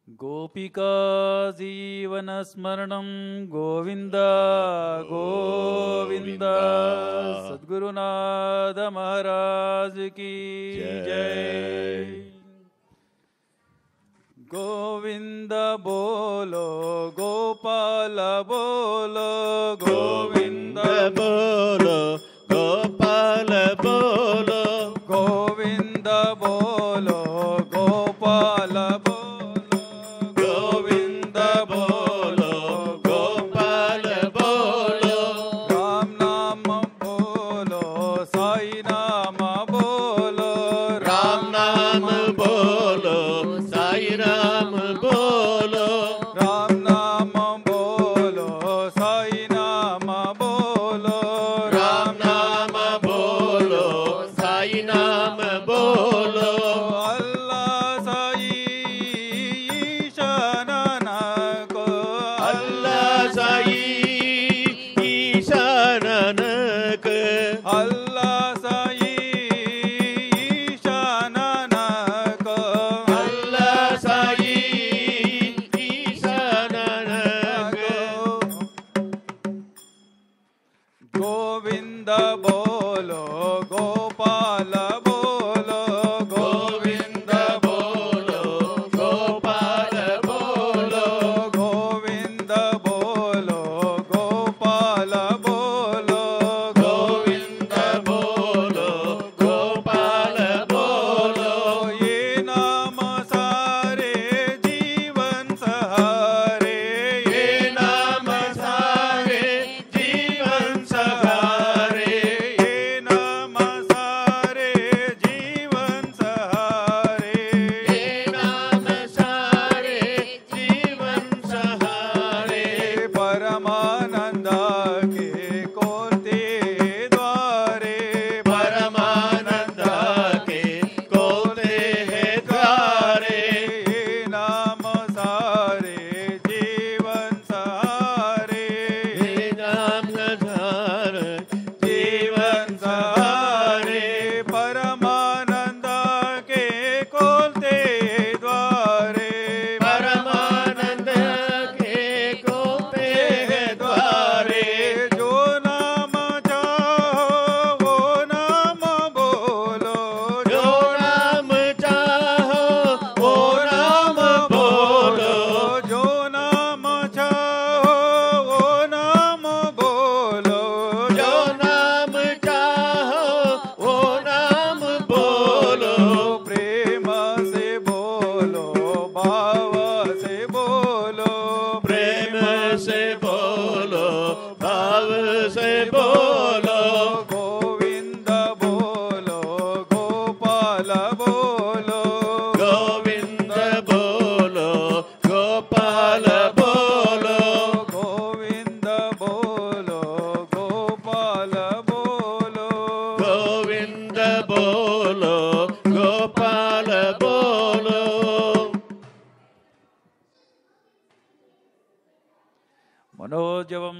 गोपिका जीवनस्मरणं गोविंद गोविंद। सद्गुरुनाथ महाराज की जय। गोविंद बोलो गोपाल बोलो गोविंद बोलो गोपाल बोलो गोविंद बोलो गोपाल बोलो गोविंद बोलो गोपाल बोलो राम नाम बोलो साई नाम बोलो राम नाम बोलो साई नाम बोलो राम नाम बोलो साई नाम बोलो राम नाम बोलो साई नाम बोलो अल्लाह साई ईशान को अल्लाह साई ईशानन के अल्लाह साई ईशान को अल्लाह साई ईशानन के गोविंद बोलो गोपाल बोलो गोविंद बोलो गोपाल बोलो गोविंद बोलो गोपाल बोलो गोविंद बोलो गोपाल बोलो ये नाम सारे जीवन सहारे ये नाम सारे जीवन सहारे ये नाम सारे जीवन सहारे ये नाम सारे जीवन सहारे परमानंद के कोते द्वारे परमानंद के कोते हैं द्वारे ये नाम सारे जीवन सहारे ये नाम सारे जीवन सहारे परमानंद के खोलते द्वारे परमानंद के कोते हैं द्वारे जो नाम चाहो वो नाम बोलो जो नाम चाहो वो नाम बोलो जो नाम चाहो वो नाम बोलो जो नाम चाहो वो नाम बोलो प्रेम से बोलो भाव से बोलो प्रेम से बोलो भाव से बोलो गोविंद बोलो गोपाल बोलो गोविंद बोलो गोपाल बोलो गोविंद बोलो गोपाल बोलो गोविंद बोलो गोपाल बोलो मनोजवं